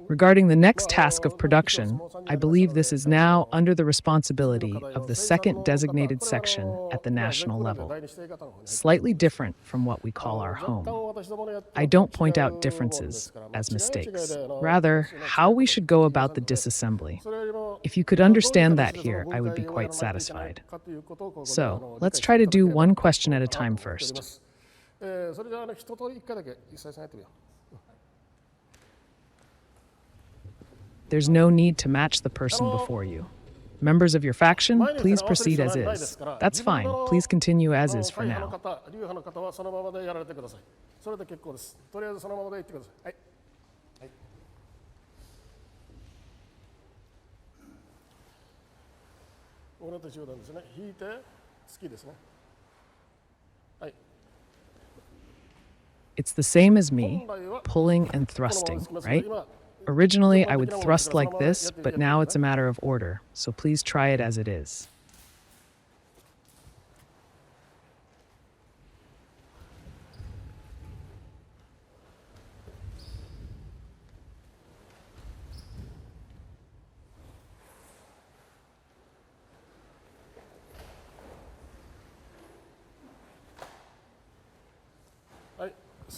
Regarding the next task of production, I believe this is now under the responsibility of the second designated section at the national level, slightly different from what we call our home. I don't point out differences as mistakes, rather, how we should go about the disassembly. If you could understand that here, I would be quite satisfied. So, let's try to do one question at a time first. There's no need to match the person before you. Members of your faction, please proceed as is. That's fine. Please continue as is for now. It's the same as me, pulling and thrusting, right? Originally, I would thrust like this, but now it's a matter of order, so please try it as it is.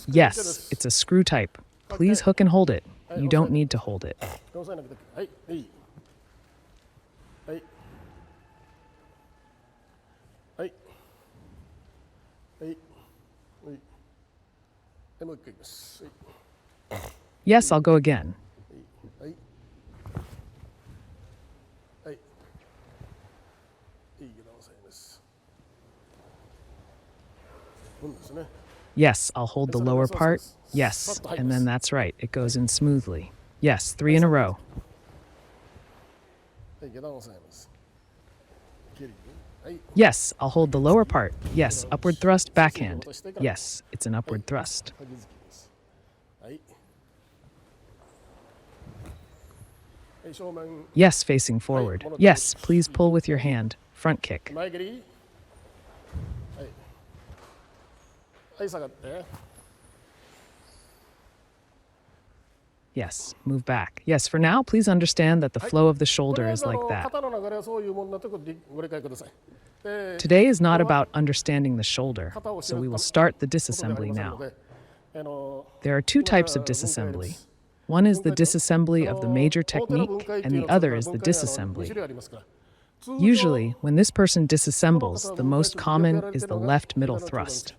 Yes, it's a screw type. Please hook and hold it. You don't need to hold it. Yes, I'll go again. Yes, I'll hold the lower part. Yes, and then that's right. It goes in smoothly. Yes, 3 in a row. Yes, I'll hold the lower part. Yes, upward thrust, backhand. Yes, it's an upward thrust. Yes, facing forward. Yes, please pull with your hand. Front kick. Yes, move back. Yes, for now, please understand that the flow of the shoulder is like that. Today is not about understanding the shoulder, so we will start the disassembly now. There are 2 types of disassembly. One is the disassembly of the major technique, and the other is the disassembly. Usually, when this person disassembles, the most common is the left middle thrust.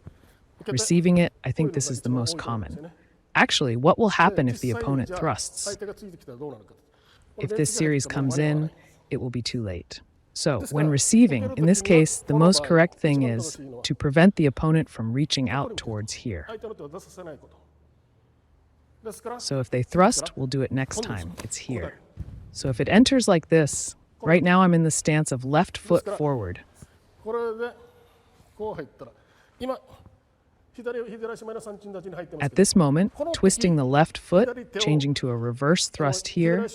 Receiving it, I think this is the most common. Actually, what will happen if the opponent thrusts? If this series comes in, it will be too late. So, when receiving, in this case, the most correct thing is to prevent the opponent from reaching out towards here. So if they thrust, we'll do it next time. It's here. So if it enters like this, right now I'm in the stance of left foot forward. At this moment, twisting the left foot, changing to a reverse thrust here.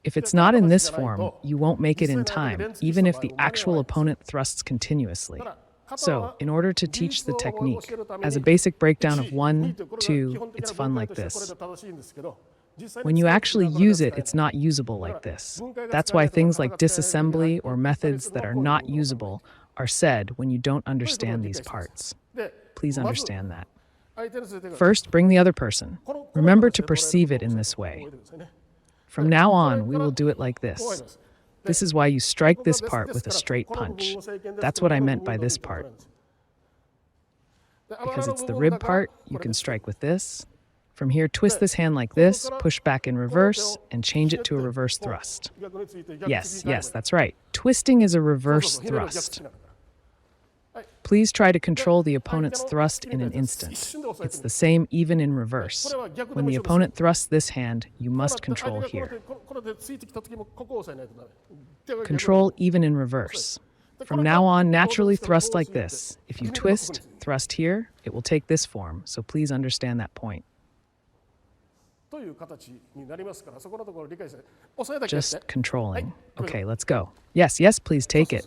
If it's not in this form, you won't make it in time, even if the actual opponent thrusts continuously. So, in order to teach the technique, as a basic breakdown of 1, 2, it's fun like this. When you actually use it, it's not usable like this. That's why things like disassembly or methods that are not usable are said when you don't understand these parts. Please understand that. First, bring the other person. Remember to perceive it in this way. From now on, we will do it like this. This is why you strike this part with a straight punch. That's what I meant by this part. Because it's the rib part, you can strike with this. From here, twist this hand like this, push back in reverse, and change it to a reverse thrust. Yes, that's right. Twisting is a reverse thrust. Please try to control the opponent's thrust in an instant. It's the same even in reverse. When the opponent thrusts this hand, you must control here. Control even in reverse. From now on, naturally thrust like this. If you twist, thrust here, it will take this form, so please understand that point. Just controlling. Okay, let's go. Yes, please take it.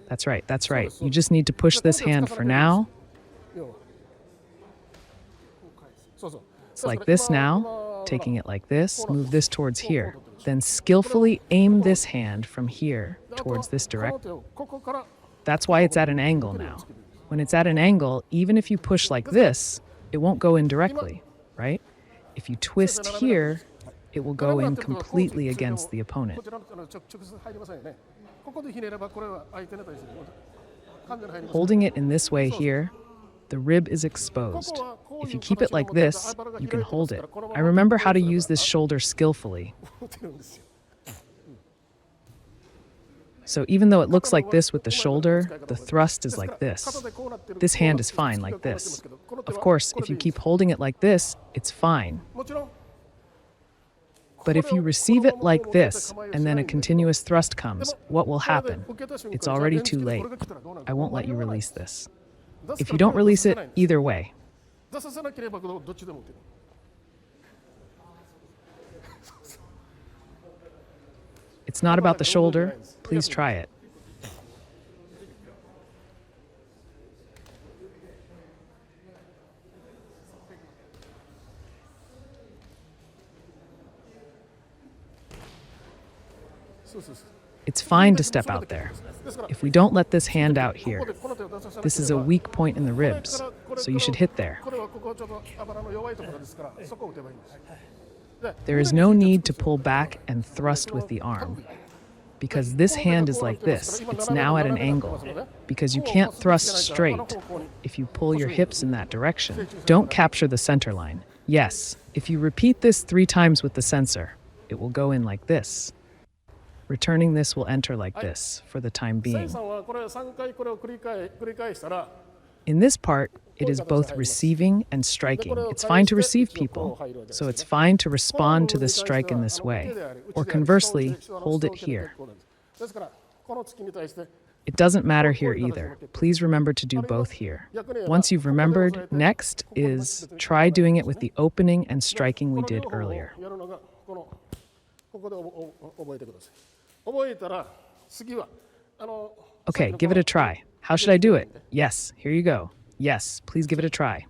That's right, that's right. You just need to push this hand for now. It's like this now, taking it like this, move this towards here. Then skillfully aim this hand from here towards this direction. That's why it's at an angle now. When it's at an angle, even if you push like this, it won't go in directly, right? If you twist here, it will go in completely against the opponent. Holding it in this way here, the rib is exposed. If you keep it like this, you can hold it. I remember how to use this shoulder skillfully. So even though it looks like this with the shoulder, the thrust is like this. This hand is fine like this. Of course, if you keep holding it like this, it's fine. But if you receive it like this, and then a continuous thrust comes, what will happen? It's already too late. I won't let you release this. If you don't release it, either way. It's not about the shoulder. Please try it. It's fine to step out there. If we don't let this hand out here, this is a weak point in the ribs, so you should hit there. There is no need to pull back and thrust with the arm, because this hand is like this. It's now at an angle, because you can't thrust straight if you pull your hips in that direction. Don't capture the center line. Yes, if you repeat this 3 times with the sensor, it will go in like this. Returning this will enter like this for the time being. In this part, it is both receiving and striking. It's fine to receive people, so it's fine to respond to this strike in this way. Or conversely, hold it here. It doesn't matter here either. Please remember to do both here. Once you've remembered, next is try doing it with the opening and striking we did earlier. Okay, give it a try. How should I do it? Yes, here you go. Yes, please give it a try.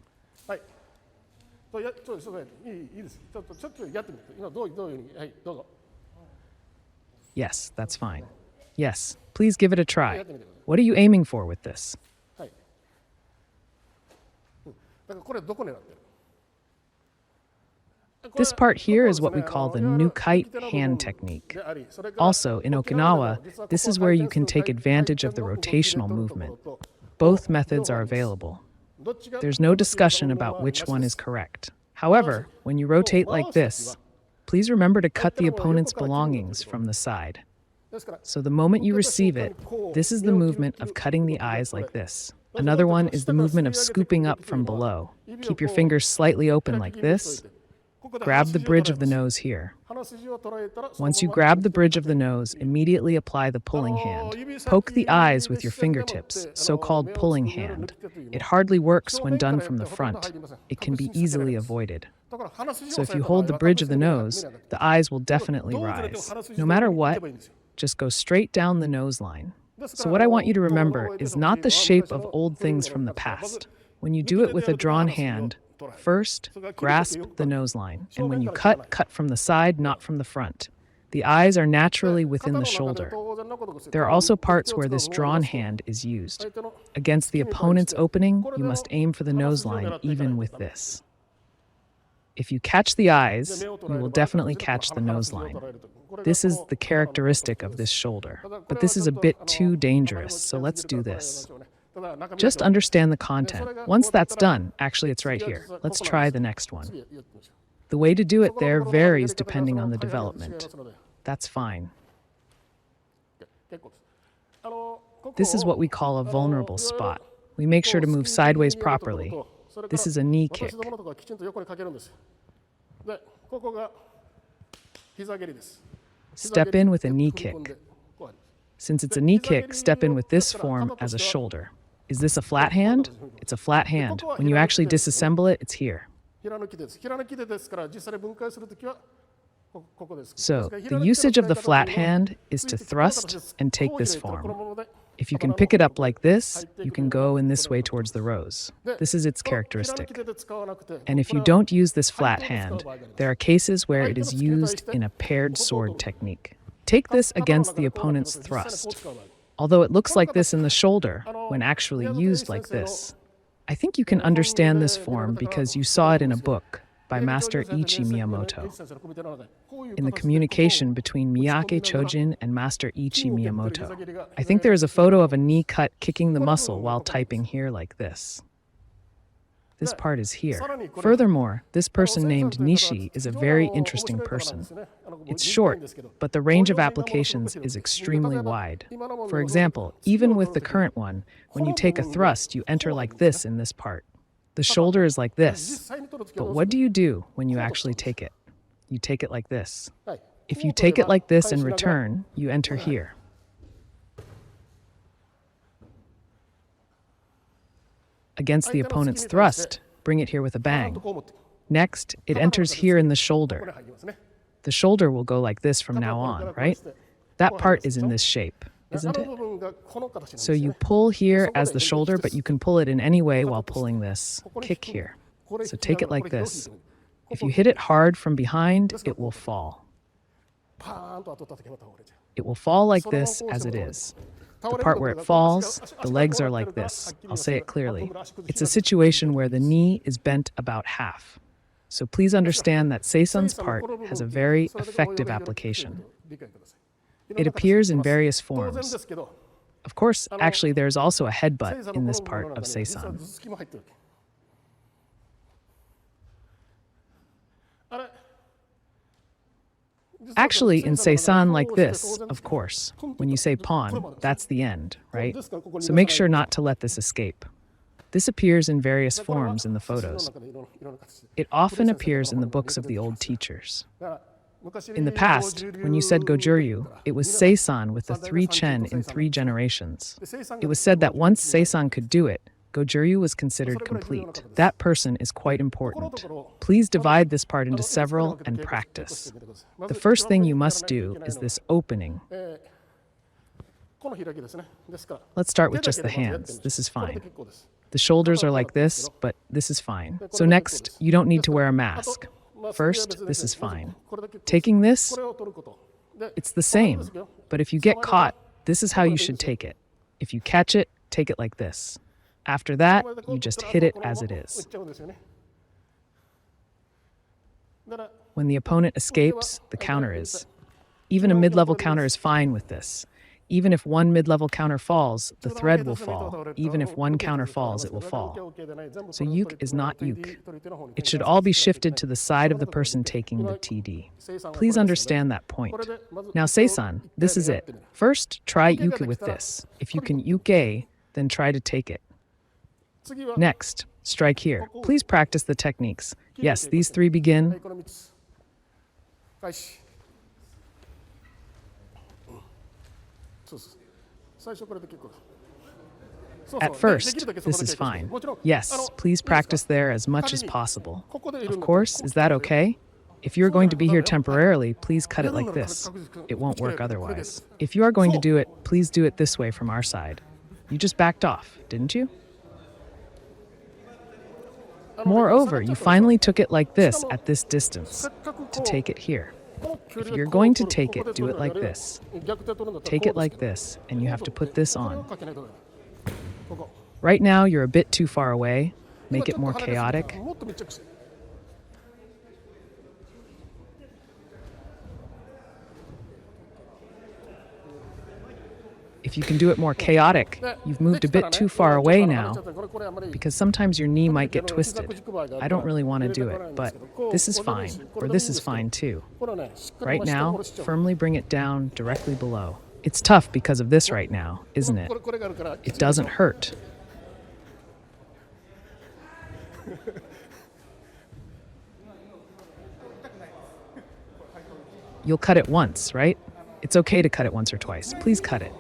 Yes, that's fine. Yes, please give it a try. What are you aiming for with this? This part here is what we call the new-kite hand technique. Also, in Okinawa, this is where you can take advantage of the rotational movement. Both methods are available. There's no discussion about which one is correct. However, when you rotate like this, please remember to cut the opponent's belongings from the side. So the moment you receive it, this is the movement of cutting the eyes like this. Another one is the movement of scooping up from below. Keep your fingers slightly open like this. Grab the bridge of the nose here. Once you grab the bridge of the nose, immediately apply the pulling hand. Poke the eyes with your fingertips, so-called pulling hand. It hardly works when done from the front. It can be easily avoided. So if you hold the bridge of the nose, the eyes will definitely rise. No matter what, just go straight down the nose line. So what I want you to remember is not the shape of old things from the past. When you do it with a drawn hand, first, grasp the nose line, and when you cut, cut from the side, not from the front. The eyes are naturally within the shoulder. There are also parts where this drawn hand is used. Against the opponent's opening, you must aim for the nose line even with this. If you catch the eyes, you will definitely catch the nose line. This is the characteristic of this shoulder. But this is a bit too dangerous, so let's do this. Just understand the content. Once that's done, actually it's right here. Let's try the next one. The way to do it there varies depending on the development. That's fine. This is what we call a vulnerable spot. We make sure to move sideways properly. This is a knee kick. Step in with a knee kick. Since it's a knee kick, step in with this form as a shoulder. Is this a flat hand? It's a flat hand. When you actually disassemble it, it's here. So, the usage of the flat hand is to thrust and take this form. If you can pick it up like this, you can go in this way towards the rose. This is its characteristic. And if you don't use this flat hand, there are cases where it is used in a paired sword technique. Take this against the opponent's thrust. Although it looks like this in the shoulder, when actually used like this. I think you can understand this form because you saw it in a book by Master Ichi Miyamoto. In the communication between Miyake Chojin and Master Ichi Miyamoto, I think there is a photo of a knee cut kicking the muscle while typing here like this. This part is here. Furthermore, this person named Nishi is a very interesting person. It's short, but the range of applications is extremely wide. For example, even with the current one, when you take a thrust, you enter like this in this part. The shoulder is like this. But what do you do when you actually take it? You take it like this. If you take it like this and return, you enter here. Against the opponent's thrust, bring it here with a bang. Next, it enters here in the shoulder. The shoulder will go like this from now on, right? That part is in this shape, isn't it? So you pull here as the shoulder, but you can pull it in any way while pulling this kick here. So take it like this. If you hit it hard from behind, it will fall. It will fall like this as it is. The part where it falls, the legs are like this. I'll say it clearly. It's a situation where the knee is bent about half. So please understand that Seisan's part has a very effective application. It appears in various forms. Of course, actually, there's also a headbutt in this part of Seisan. Actually, in Seisan like this, of course, when you say pawn, that's the end, right? So make sure not to let this escape. This appears in various forms in the photos. It often appears in the books of the old teachers. In the past, when you said Goju, it was Seisan with the 3 chen in 3 generations. It was said that once Seisan could do it, Goju was considered complete. That person is quite important. Please divide this part into several and practice. The first thing you must do is this opening. Let's start with just the hands. This is fine. The shoulders are like this, but this is fine. So next, you don't need to wear a mask. First, this is fine. Taking this, it's the same. But if you get caught, this is how you should take it. If you catch it, take it like this. After that, you just hit it as it is. When the opponent escapes, the counter is. Even a mid-level counter is fine with this. Even if one mid-level counter falls, the thread will fall. Even if one counter falls, it will fall. So yuk is not yuk. It should all be shifted to the side of the person taking the TD. Please understand that point. Now Seisan, this is it. First, try yuke with this. If you can yuke, then try to take it. Next, strike here. Please practice the techniques. Yes, these 3 begin. At first, this is fine. Yes, please practice there as much as possible. Of course, is that okay? If you're going to be here temporarily, please cut it like this. It won't work otherwise. If you are going to do it, please do it this way from our side. You just backed off, didn't you? Moreover, you finally took it like this at this distance, to take it here. If you're going to take it, do it like this. Take it like this, and you have to put this on. Right now, you're a bit too far away. Make it more chaotic. If you can do it more chaotic, you've moved a bit too far away now, because sometimes your knee might get twisted. I don't really want to do it, but this is fine, or this is fine too. Right now, firmly bring it down directly below. It's tough because of this right now, isn't it? It doesn't hurt. You'll cut it once, right? It's okay to cut it once or twice. Please cut it.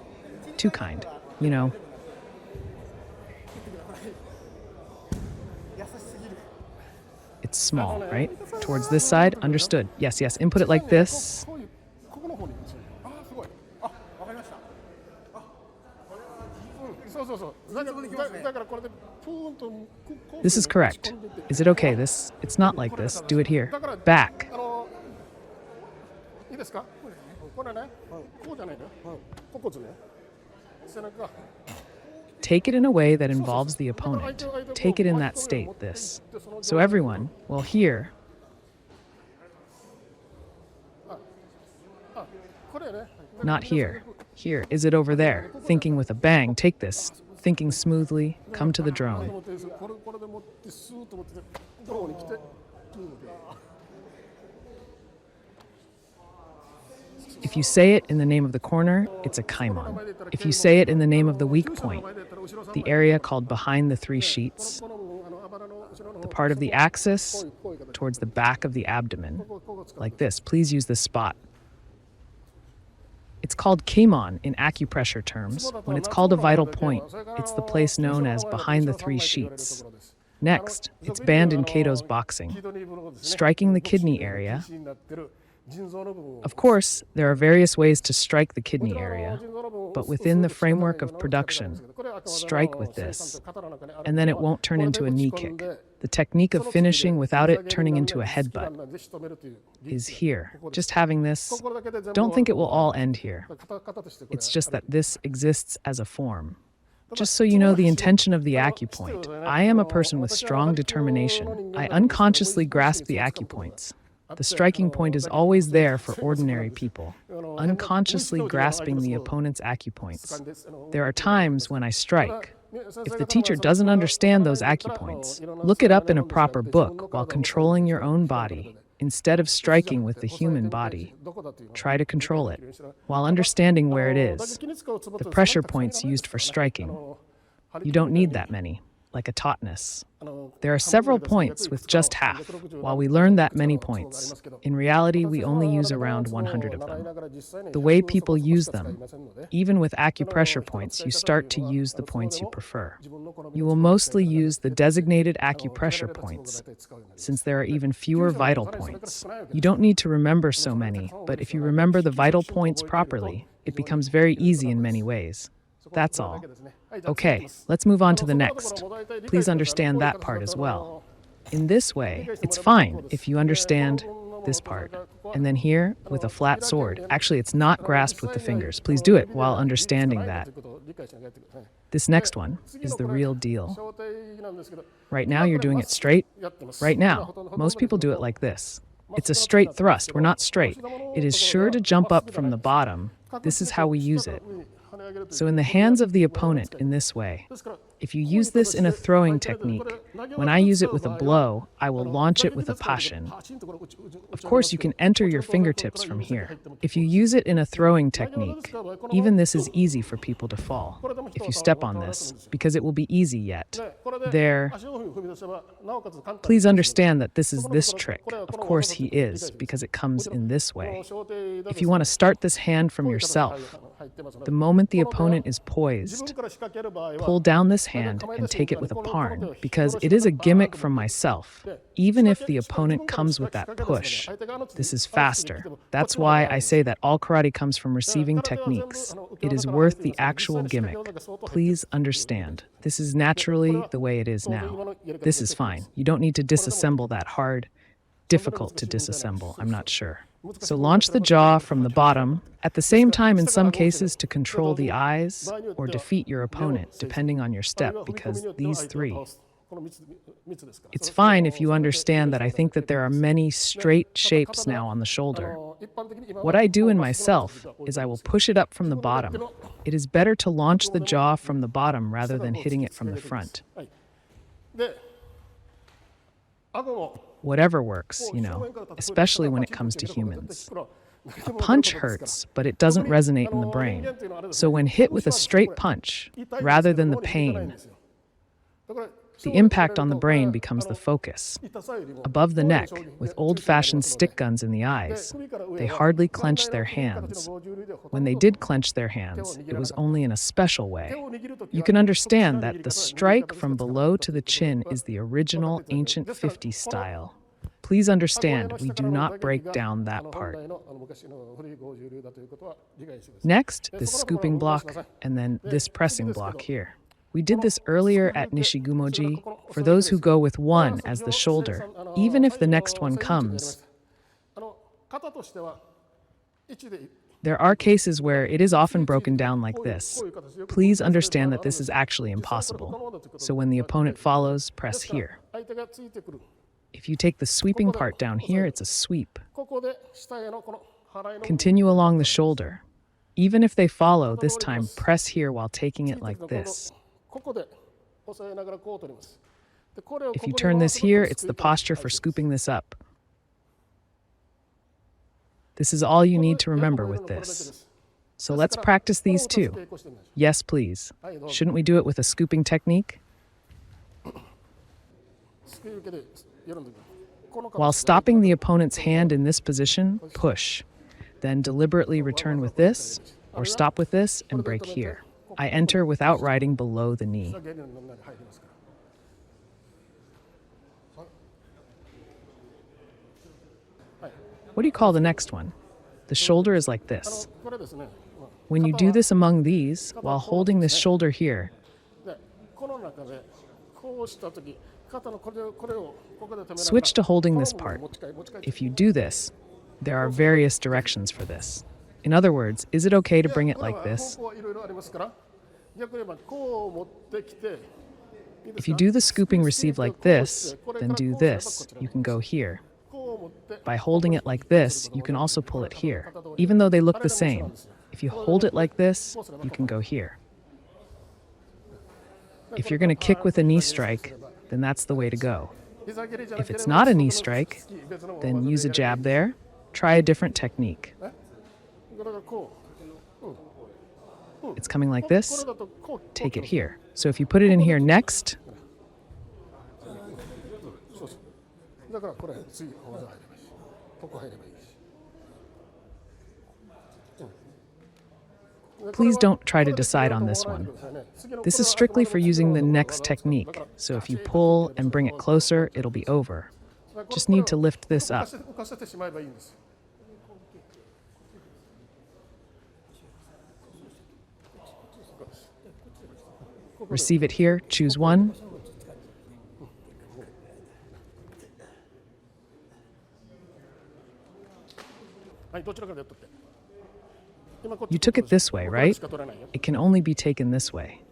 Too kind, you know. It's small, right? Towards this side, understood. Yes, yes, input it like this. This is correct. Is it okay? It's not like this. Do it here. Back. Take it in a way that involves the opponent. Take it in that state, this. So everyone, well, here. Not here. Here. Is it over there? Thinking with a bang. Take this. Thinking smoothly. Come to the drone. If you say it in the name of the corner, it's a kaimon. If you say it in the name of the weak point, the area called behind the three sheets, the part of the axis towards the back of the abdomen, like this, please use this spot. It's called kaimon in acupressure terms. When it's called a vital point, it's the place known as behind the three sheets. Next, it's banned in Kato's boxing, striking the kidney area. Of course, there are various ways to strike the kidney area, but within the framework of production, strike with this, and then it won't turn into a knee kick. The technique of finishing without it turning into a headbutt is here. Just having this, don't think it will all end here. It's just that this exists as a form. Just so you know the intention of the acupoint, I am a person with strong determination. I unconsciously grasp the acupoints. The striking point is always there for ordinary people, unconsciously grasping the opponent's acupoints. There are times when I strike. If the teacher doesn't understand those acupoints, look it up in a proper book while controlling your own body. Instead of striking with the human body, try to control it while understanding where it is. The pressure points used for striking. You don't need that many, like a tautness. There are several points with just half. While we learn that many points, in reality we only use around 100 of them. The way people use them, even with acupressure points, you start to use the points you prefer. You will mostly use the designated acupressure points, since there are even fewer vital points. You don't need to remember so many, but if you remember the vital points properly, it becomes very easy in many ways. That's all. Okay, let's move on to the next. Please understand that part as well. In this way, it's fine if you understand this part. And then here, with a flat sword, actually it's not grasped with the fingers. Please do it while understanding that. This next one is the real deal. Right now you're doing it straight. Right now, most people do it like this. It's a straight thrust. We're not straight. It is sure to jump up from the bottom. This is how we use it. So in the hands of the opponent in this way, if you use this in a throwing technique, when I use it with a blow, I will launch it with a pashin. Of course, you can enter your fingertips from here. If you use it in a throwing technique, even this is easy for people to fall. If you step on this, because it will be easy yet. There. Please understand that this is this trick. Of course he is, because it comes in this way. If you want to start this hand from yourself, the moment the opponent is poised, pull down this hand and take it with a parn, because it is a gimmick from myself. Even if the opponent comes with that push, this is faster. That's why I say that all karate comes from receiving techniques. It is worth the actual gimmick. Please understand. This is naturally the way it is now. This is fine. You don't need to disassemble that hard. Difficult to disassemble, I'm not sure. So launch the jaw from the bottom, at the same time in some cases to control the eyes or defeat your opponent, depending on your step, because these three. It's fine if you understand that I think that there are many straight shapes now on the shoulder. What I do in myself is I will push it up from the bottom. It is better to launch the jaw from the bottom rather than hitting it from the front. Whatever works, especially when it comes to humans. A punch hurts, but it doesn't resonate in the brain. So when hit with a straight punch, rather than the pain, the impact on the brain becomes the focus. Above the neck, with old-fashioned stick guns in the eyes, they hardly clenched their hands. When they did clench their hands, it was only in a special way. You can understand that the strike from below to the chin is the original ancient 50s style. Please understand, we do not break down that part. Next, this scooping block, and then this pressing block here. We did this earlier at Nishigumoji for those who go with one as the shoulder, even if the next one comes. There are cases where it is often broken down like this. Please understand that this is actually impossible. So when the opponent follows, press here. If you take the sweeping part down here, it's a sweep. Continue along the shoulder. Even if they follow, this time press here while taking it like this. If you turn this here, it's the posture for scooping this up. This is all you need to remember with this. So let's practice these too. Yes, please. Shouldn't we do it with a scooping technique? While stopping the opponent's hand in this position, push. Then deliberately return with this, or stop with this and break here. I enter without riding below the knee. What do you call the next one? The shoulder is like this. When you do this among these, while holding this shoulder here, switch to holding this part. If you do this, there are various directions for this. In other words, is it okay to bring it like this? If you do the scooping receive like this, then do this. You can go here. By holding it like this, you can also pull it here. Even though they look the same, if you hold it like this, you can go here. If you're going to kick with a knee strike, then that's the way to go. If it's not a knee strike, then use a jab there. Try a different technique. It's coming like this. Take it here. So if you put it in here next, please don't try to decide on this one. This is strictly for using the next technique. So if you pull and bring it closer, it'll be over. Just need to lift this up. Receive it here, choose one. You took it this way, right? It can only be taken this way.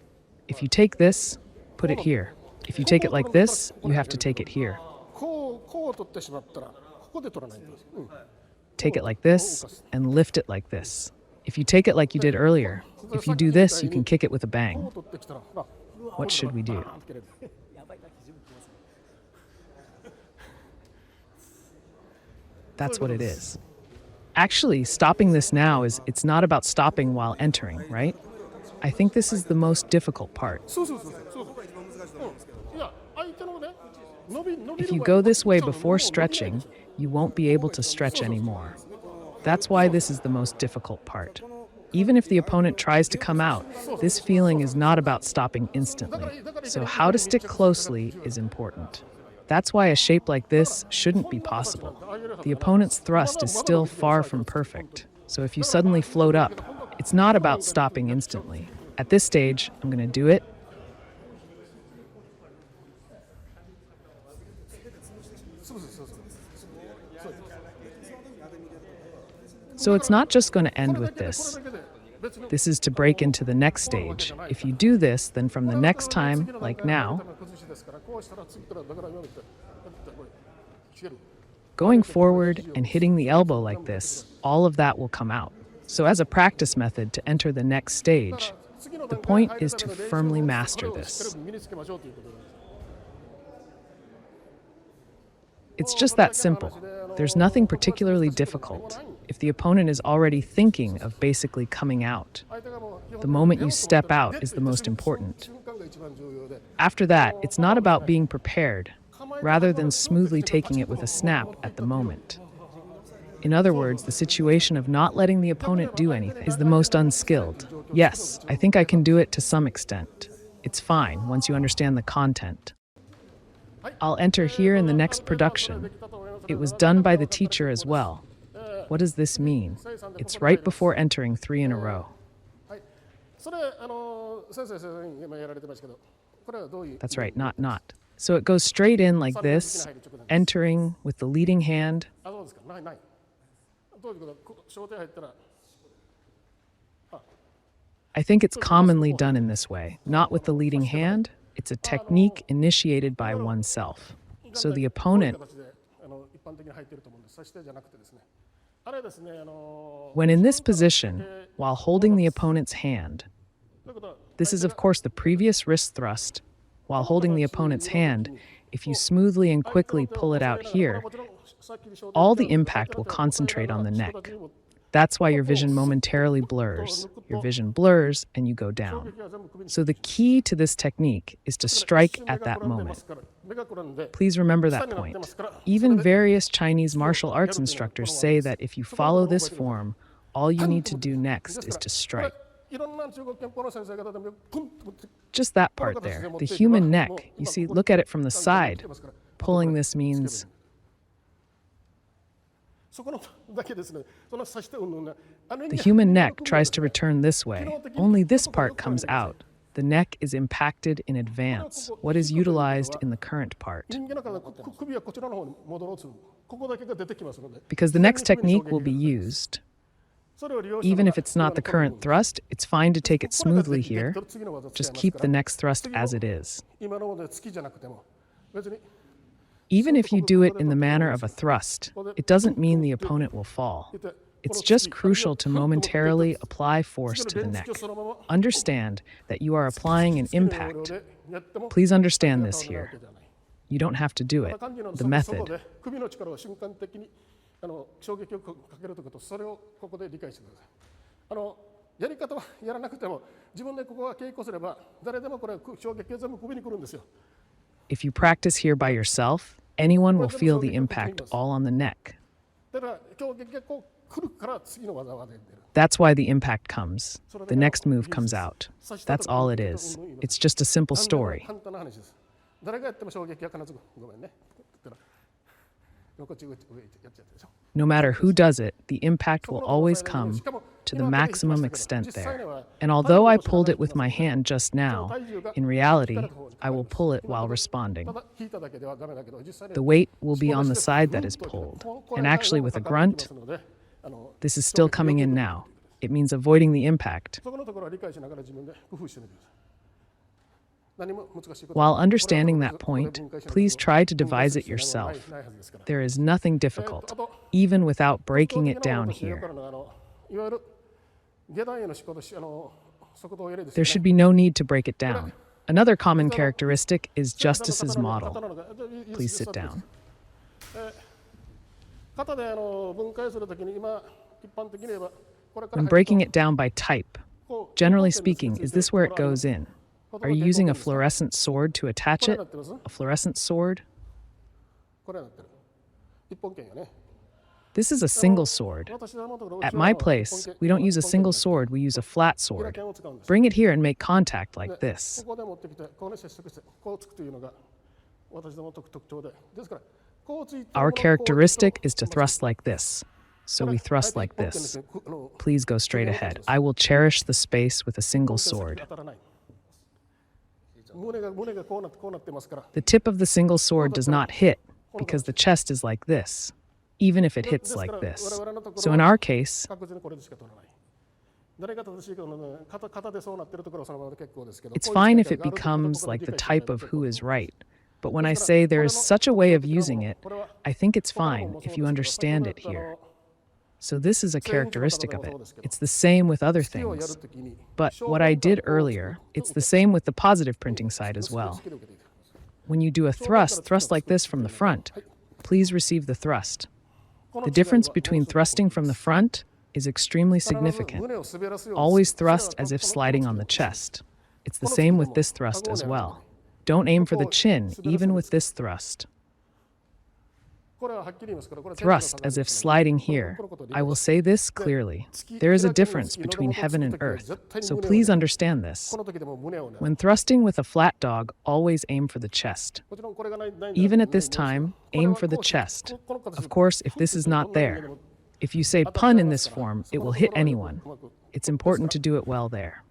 If you take this, put it here. If you take it like this, you have to take it here. Take it like this and lift it like this. If you take it like you did earlier, if you do this, you can kick it with a bang. What should we do? That's what it is. Actually, stopping this now it's not about stopping while entering, right? I think this is the most difficult part. If you go this way before stretching, you won't be able to stretch anymore. That's why this is the most difficult part. Even if the opponent tries to come out, this feeling is not about stopping instantly. So how to stick closely is important. That's why a shape like this shouldn't be possible. The opponent's thrust is still far from perfect. So if you suddenly float up, it's not about stopping instantly. At this stage, I'm going to do it. So it's not just going to end with this. This is to break into the next stage. If you do this, then from the next time, like now, going forward and hitting the elbow like this, all of that will come out. So as a practice method to enter the next stage, the point is to firmly master this. It's just that simple. There's nothing particularly difficult. If the opponent is already thinking of basically coming out, the moment you step out is the most important. After that, it's not about being prepared, rather than smoothly taking it with a snap at the moment. In other words, the situation of not letting the opponent do anything is the most unskilled. Yes, I think I can do it to some extent. It's fine once you understand the content. I'll enter here in the next production. It was done by the teacher as well. What does this mean? It's right before entering 3 in a row. That's right, not. So it goes straight in like this, entering with the leading hand. I think it's commonly done in this way, not with the leading hand. It's a technique initiated by oneself. So the opponent, when in this position, while holding the opponent's hand, this is of course the previous wrist thrust, while holding the opponent's hand, if you smoothly and quickly pull it out here, all the impact will concentrate on the neck. That's why your vision momentarily blurs. Your vision blurs and you go down. So the key to this technique is to strike at that moment. Please remember that point. Even various Chinese martial arts instructors say that if you follow this form, all you need to do next is to strike. Just that part there, the human neck. You see, look at it from the side. Pulling this means the human neck tries to return this way. Only this part comes out. The neck is impacted in advance, what is utilized in the current part. Because the next technique will be used. Even if it's not the current thrust, it's fine to take it smoothly here. Just keep the next thrust as it is. Even if you do it in the manner of a thrust, it doesn't mean the opponent will fall. It's just crucial to momentarily apply force to the neck. Understand that you are applying an impact. Please understand this here. You don't have to do it. The method. If you practice here by yourself, anyone will feel the impact all on the neck. That's why the impact comes. The next move comes out. That's all it is. It's just a simple story. No matter who does it, the impact will always come to the maximum extent there. And although I pulled it with my hand just now, in reality, I will pull it while responding. The weight will be on the side that is pulled. And actually with a grunt, this is still coming in now. It means avoiding the impact. While understanding that point, please try to devise it yourself. There is nothing difficult, even without breaking it down here. There should be no need to break it down. Another common characteristic is justice's model. Please sit down. When breaking it down by type, generally speaking, is this where it goes in? Are you using a fluorescent sword to attach it? A fluorescent sword? This is a single sword. At my place, we don't use a single sword, we use a flat sword. Bring it here and make contact like this. Our characteristic is to thrust like this. So we thrust like this. Please go straight ahead. I will cherish the space with a single sword. The tip of the single sword does not hit because the chest is like this, even if it hits like this. So in our case, it's fine if it becomes like the type of who is right. But when I say there is such a way of using it, I think it's fine if you understand it here. So this is a characteristic of it. It's the same with other things. But what I did earlier, it's the same with the positive printing side as well. When you do a thrust like this from the front, please receive the thrust. The difference between thrusting from the front is extremely significant. Always thrust as if sliding on the chest. It's the same with this thrust as well. Don't aim for the chin, even with this thrust. Thrust as if sliding here. I will say this clearly. There is a difference between heaven and earth, so please understand this. When thrusting with a flat dog, always aim for the chest. Even at this time, aim for the chest. Of course, if this is not there. If you say pun in this form, it will hit anyone. It's important to do it well there.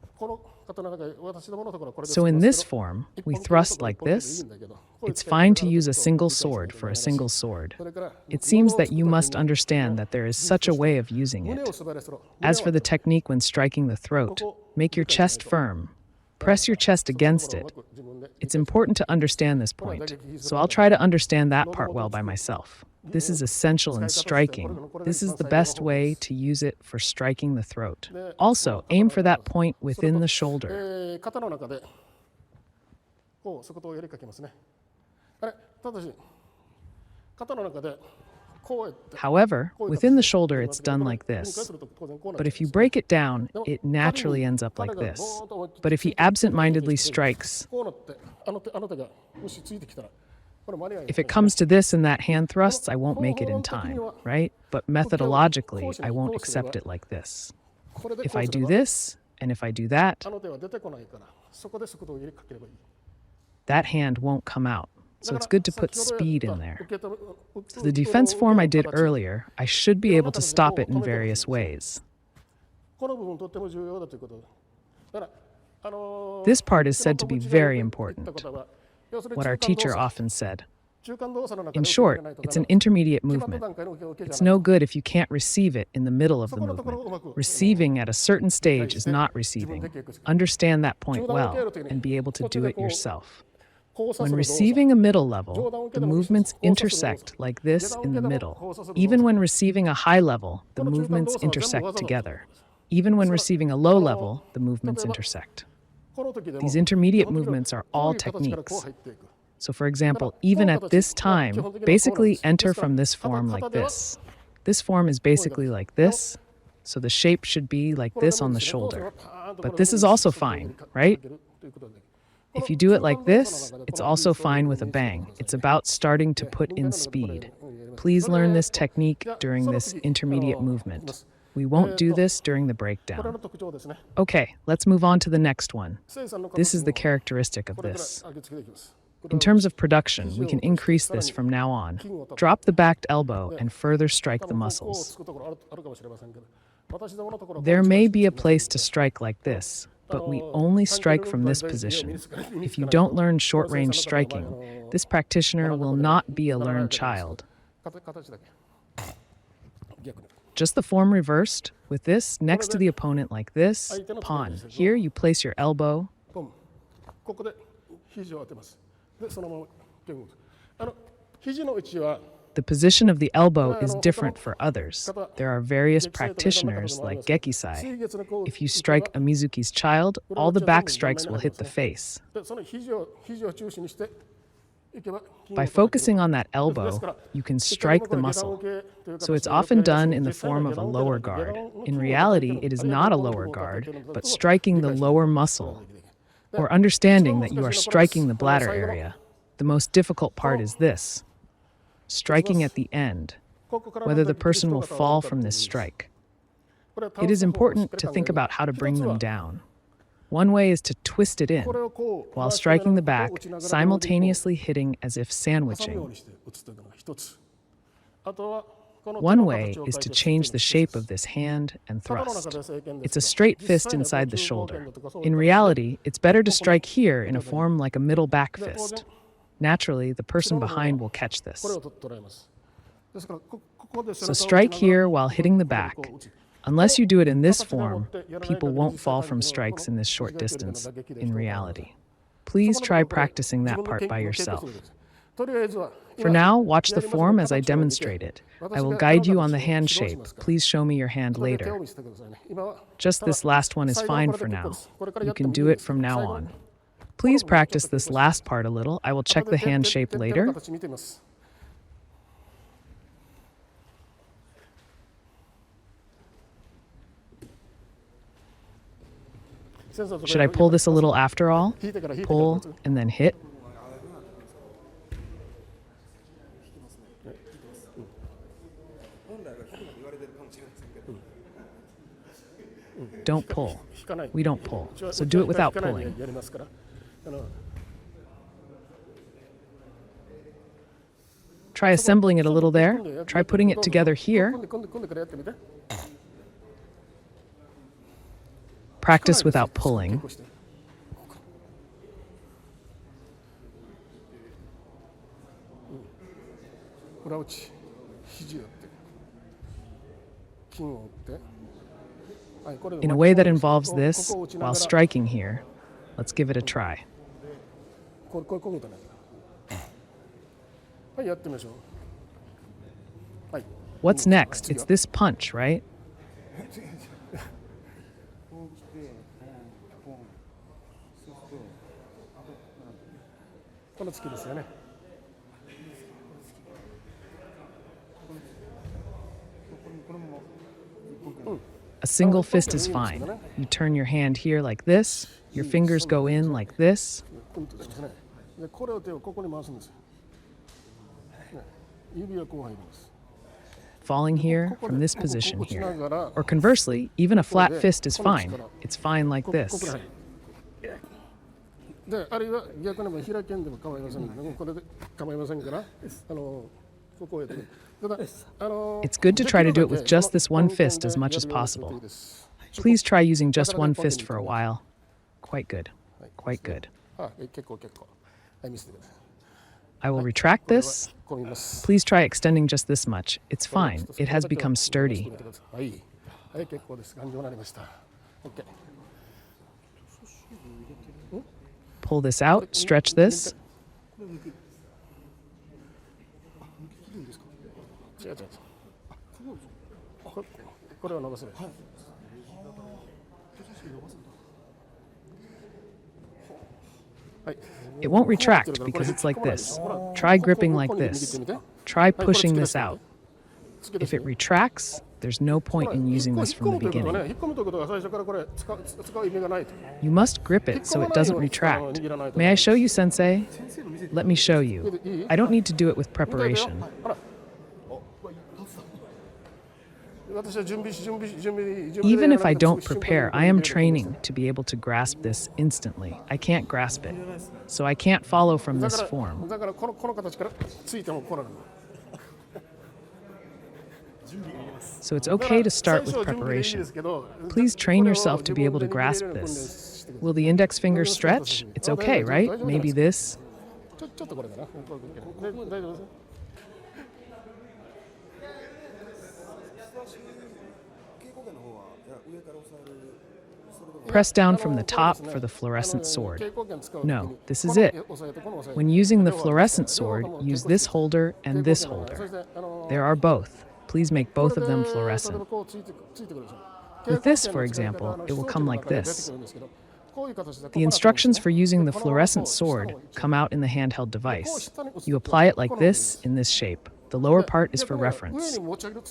So in this form, we thrust like this. It's fine to use a single sword for a single sword. It seems that you must understand that there is such a way of using it. As for the technique when striking the throat, make your chest firm. Press your chest against it. It's important to understand this point, so I'll try to understand that part well by myself. This is essential in striking. This is the best way to use it for striking the throat. Also, aim for that point within the shoulder. However, within the shoulder it's done like this. But if you break it down, it naturally ends up like this. But if he absent-mindedly strikes, if it comes to this and that hand thrusts, I won't make it in time, right? But methodologically, I won't accept it like this. If I do this, and if I do that, that hand won't come out. So it's good to put speed in there. So the defense form I did earlier, I should be able to stop it in various ways. This part is said to be very important, what our teacher often said. In short, it's an intermediate movement. It's no good if you can't receive it in the middle of the movement. Receiving at a certain stage is not receiving. Understand that point well and be able to do it yourself. When receiving a middle level, the movements intersect like this in the middle. Even when receiving a high level, the movements intersect together. Even when receiving a low level, the movements intersect. These intermediate movements are all techniques. So for example, even at this time, basically enter from this form like this. This form is basically like this, so the shape should be like this on the shoulder. But this is also fine, right? If you do it like this, it's also fine with a bang. It's about starting to put in speed. Please learn this technique during this intermediate movement. We won't do this during the breakdown. Okay, let's move on to the next one. This is the characteristic of this. In terms of production, we can increase this from now on. Drop the backed elbow and further strike the muscles. There may be a place to strike like this, but we only strike from this position. If you don't learn short-range striking, this practitioner will not be a learned child. Just the form reversed, with this next to the opponent like this, pawn. Here you place your elbow. The position of the elbow is different for others. There are various practitioners like Gekisai. If you strike a Mizuki's child, all the back strikes will hit the face. By focusing on that elbow, you can strike the muscle. So it's often done in the form of a lower guard. In reality, it is not a lower guard, but striking the lower muscle, or understanding that you are striking the bladder area. The most difficult part is this. Striking at the end, whether the person will fall from this strike. It is important to think about how to bring them down. One way is to twist it in, while striking the back, simultaneously hitting as if sandwiching. One way is to change the shape of this hand and thrust. It's a straight fist inside the shoulder. In reality, it's better to strike here in a form like a middle back fist. Naturally, the person behind will catch this. So strike here while hitting the back. Unless you do it in this form, people won't fall from strikes in this short distance, in reality. Please try practicing that part by yourself. For now, watch the form as I demonstrate it. I will guide you on the hand shape. Please show me your hand later. Just this last one is fine for now. You can do it from now on. Please practice this last part a little. I will check the hand shape later. Should I pull this a little after all? Pull and then hit? Don't pull. We don't pull. So do it without pulling. Try assembling it a little there. Try putting it together here. Practice without pulling. In a way that involves this while striking here. Let's give it a try. What's next? It's this punch, right? A single fist is fine. You turn your hand here like this, your fingers go in like this. Falling here from this position here. Or conversely, even a flat fist is fine. It's fine like this. It's good to try to do it with just this one fist as much as possible. Please try using just one fist for a while. Quite good. Quite good. I will retract this. Please try extending just this much. It's fine. It has become sturdy. Pull this out, stretch this. It won't retract because it's like this. Try gripping like this. Try pushing this out. If it retracts, there's no point in using this from the beginning. You must grip it so it doesn't retract. May I show you, Sensei? Let me show you. I don't need to do it with preparation. Even if I don't prepare, I am training to be able to grasp this instantly. I can't grasp it, so I can't follow from this form. So it's okay to start with preparation. Please train yourself to be able to grasp this. Will the index finger stretch? It's okay, right? Maybe this. Press down from the top for the fluorescent sword. No, this is it. When using the fluorescent sword, use this holder and this holder. There are both. Please make both of them fluorescent. With this, for example, it will come like this. The instructions for using the fluorescent sword come out in the handheld device. You apply it like this, in this shape. The lower part is for reference.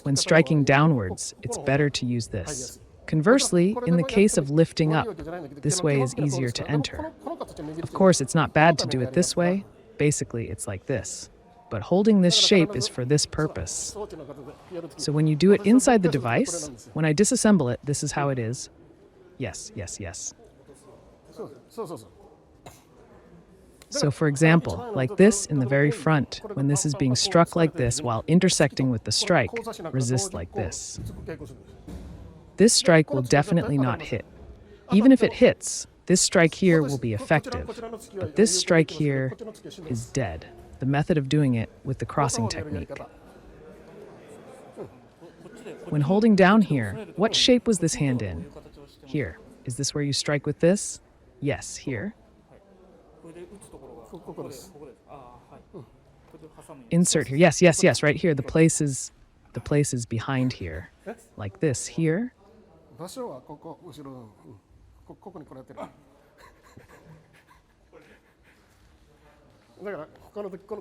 When striking downwards, it's better to use this. Conversely, in the case of lifting up, this way is easier to enter. Of course, it's not bad to do it this way. Basically, it's like this. But holding this shape is for this purpose. So when you do it inside the device, when I disassemble it, this is how it is. Yes, yes, yes. So for example, like this in the very front, when this is being struck like this while intersecting with the strike, resist like this. This strike will definitely not hit. Even if it hits, this strike here will be effective, but this strike here is dead. The method of doing it with the crossing technique. When holding down here, what shape was this hand in? Here. Is this where you strike with this? Yes, here. Insert here. Yes, yes, yes, right here. The place is behind here. Like this here.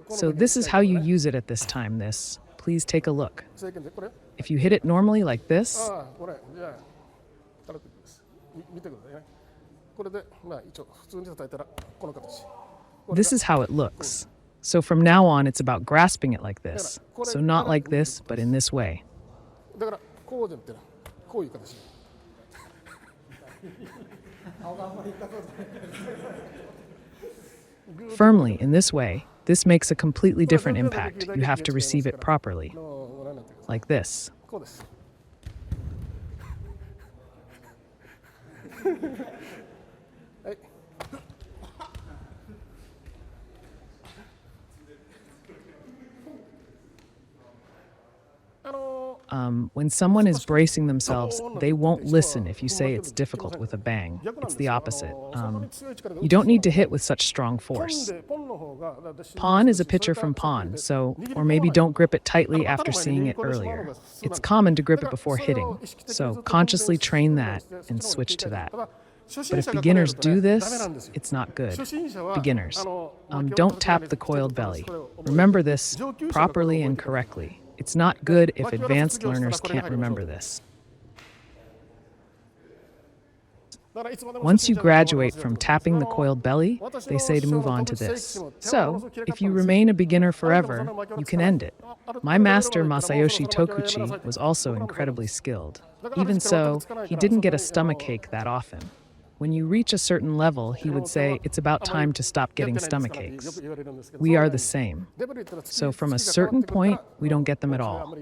So this is how you use it at this time, this. Please take a look. If you hit it normally like this, this is how it looks. So from now on, it's about grasping it like this. So not like this, but in this way. Firmly, in this way, this makes a completely different impact. You have to receive it properly. Like this. When someone is bracing themselves, they won't listen if you say it's difficult with a bang. It's the opposite. You don't need to hit with such strong force. Pawn is a picture from pawn, or maybe don't grip it tightly after seeing it earlier. It's common to grip it before hitting, so consciously train that and switch to that. But if beginners do this, it's not good. Beginners, don't tap the coiled belly. Remember this properly and correctly. It's not good if advanced learners can't remember this. Once you graduate from tapping the coiled belly, they say to move on to this. So, if you remain a beginner forever, you can end it. My master Masayoshi Tokuchi was also incredibly skilled. Even so, he didn't get a stomachache that often. When you reach a certain level, he would say, it's about time to stop getting stomachaches. We are the same. So from a certain point, we don't get them at all.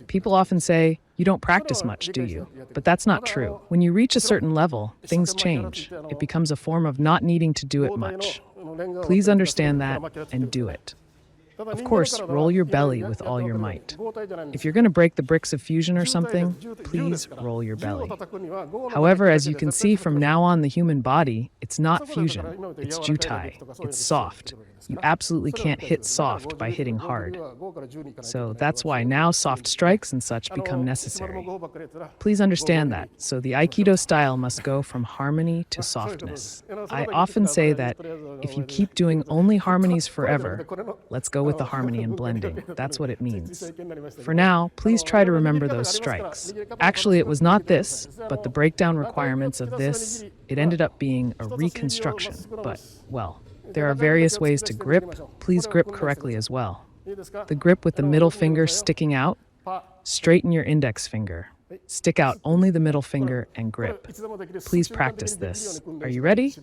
People often say, you don't practice much, do you? But that's not true. When you reach a certain level, things change. It becomes a form of not needing to do it much. Please understand that and do it. Of course, roll your belly with all your might. If you're going to break the bricks of fusion or something, please roll your belly. However, as you can see from now on the human body, it's not fusion, it's jutai. It's soft. You absolutely can't hit soft by hitting hard. So that's why now soft strikes and such become necessary. Please understand that. So the Aikido style must go from harmony to softness. I often say that if you keep doing only harmonies forever, let's go with the harmony and blending. That's what it means. For now, please try to remember those strikes. Actually, it was not this, but the breakdown requirements of this, it ended up being a reconstruction. But, well, there are various ways to grip. Please grip correctly as well. The grip with the middle finger sticking out, straighten your index finger. Stick out only the middle finger and grip. Please practice this. Are you ready?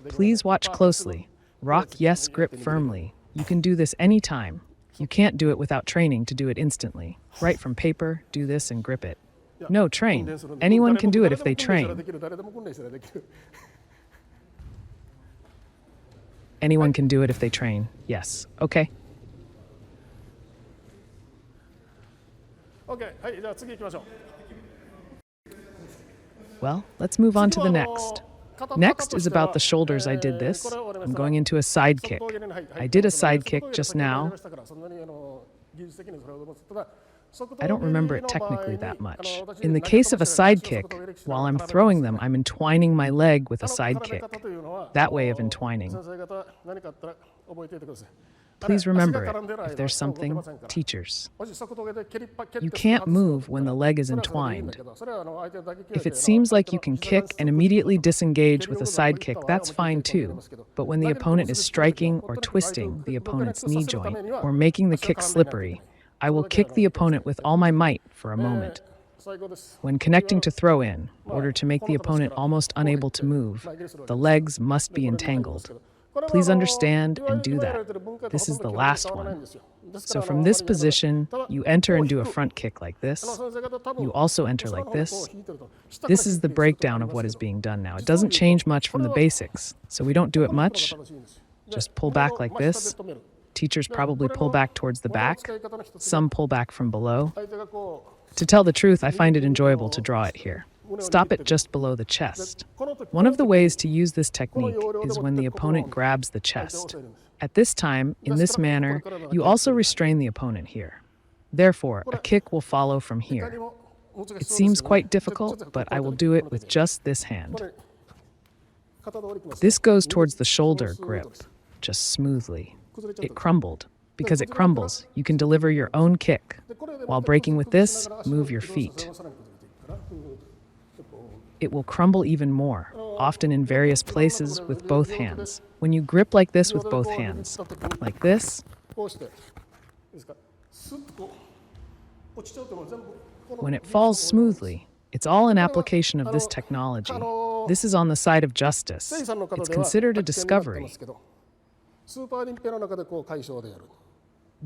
Please watch closely. Rock yes, grip firmly. You can do this anytime. You can't do it without training to do it instantly. Write from paper, do this and grip it. No, train. Anyone can do it if they train. Anyone can do it if they train. Yes. Okay. Well, let's move on to the next. Next is about the shoulders. I did this. I'm going into a side kick. I did a side kick just now. I don't remember it technically that much. In the case of a side kick, while I'm throwing them, I'm entwining my leg with a side kick. That way of entwining. Please remember it. If there's something, teachers. You can't move when the leg is entwined. If it seems like you can kick and immediately disengage with a side kick, that's fine too. But when the opponent is striking or twisting the opponent's knee joint or making the kick slippery, I will kick the opponent with all my might for a moment. When connecting to throw in order to make the opponent almost unable to move, the legs must be entangled. Please understand and do that. This is the last one. So from this position, you enter and do a front kick like this. You also enter like this. This is the breakdown of what is being done now. It doesn't change much from the basics, so we don't do it much. Just pull back like this. Teachers probably pull back towards the back. Some pull back from below. To tell the truth, I find it enjoyable to draw it here. Stop it just below the chest. One of the ways to use this technique is when the opponent grabs the chest. At this time, in this manner, you also restrain the opponent here. Therefore, a kick will follow from here. It seems quite difficult, but I will do it with just this hand. This goes towards the shoulder grip, just smoothly. It crumbled. Because it crumbles, you can deliver your own kick. While breaking with this, move your feet. It will crumble even more, often in various places with both hands. When you grip like this with both hands, like this, when it falls smoothly, it's all an application of this technology. This is on the side of justice. It's considered a discovery.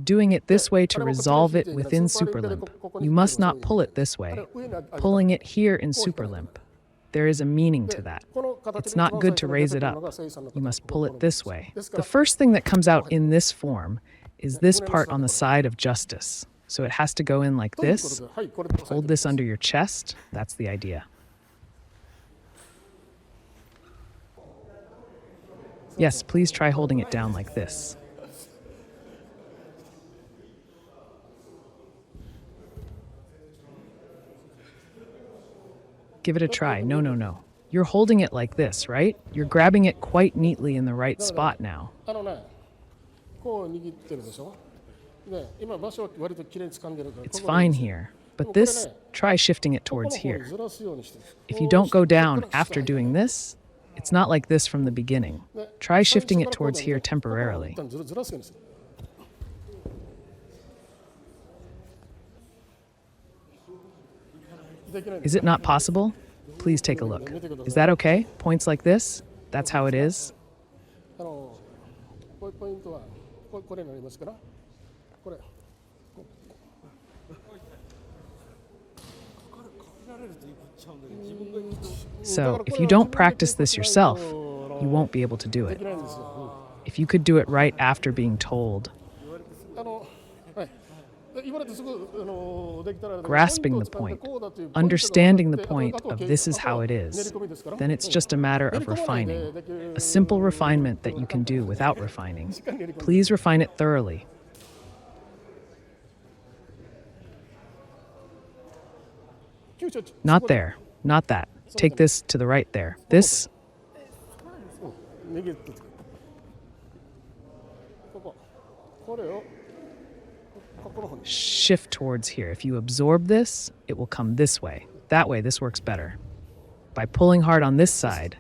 Doing it this way to resolve it within super limp. You must not pull it this way. Pulling it here in super limp. There is a meaning to that. It's not good to raise it up. You must pull it this way. The first thing that comes out in this form is this part on the side of justice. So it has to go in like this. Hold this under your chest. That's the idea. Yes, please try holding it down like this. Give it a try. No. You're holding it like this, right? You're grabbing it quite neatly in the right spot now. It's fine here, but this, try shifting it towards here. If you don't go down after doing this, it's not like this from the beginning. Try shifting it towards here temporarily. Is it not possible? Please take a look. Is that okay? Points like this? That's how it is? So, if you don't practice this yourself, you won't be able to do it. If you could do it right after being told, grasping the point, understanding the point of this is how it is, then it's just a matter of refining. A simple refinement that you can do without refining. Please refine it thoroughly. Not there, not that. Take this to the right there. This. Shift towards here. If you absorb this, it will come this way. That way, this works better. By pulling hard on this side,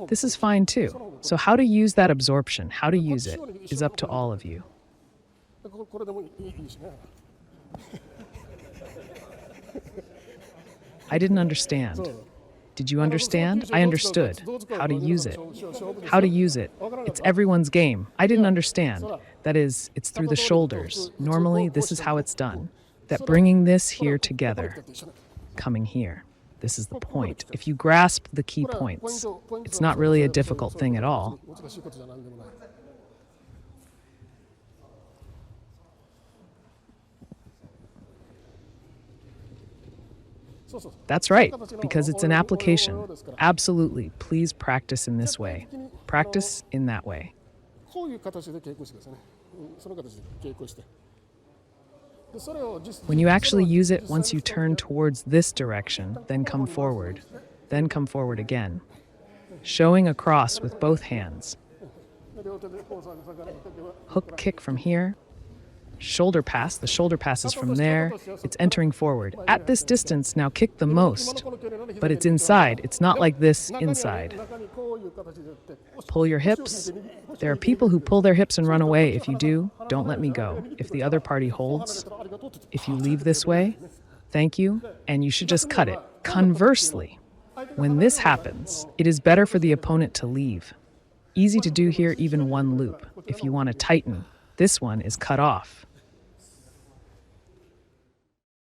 this is fine too. So how to use that absorption, how to use it, is up to all of you. I didn't understand. Did you understand? I understood. How to use it. How to use it. It's everyone's game. I didn't understand. That is, it's through the shoulders. Normally, this is how it's done. That bringing this here together, coming here. This is the point. If you grasp the key points, it's not really a difficult thing at all. That's right, because it's an application. Absolutely. Please practice in this way. Practice in that way. When you actually use it, once you turn towards this direction, then come forward again. Showing across with both hands. Hook kick from here. Shoulder pass, the shoulder pass is from there, it's entering forward. At this distance, now kick the most, but it's inside, it's not like this inside. Pull your hips. There are people who pull their hips and run away. If you do, don't let me go. If the other party holds, if you leave this way, thank you, and you should just cut it. Conversely, when this happens, it is better for the opponent to leave. Easy to do here, even one loop. If you want to tighten, this one is cut off.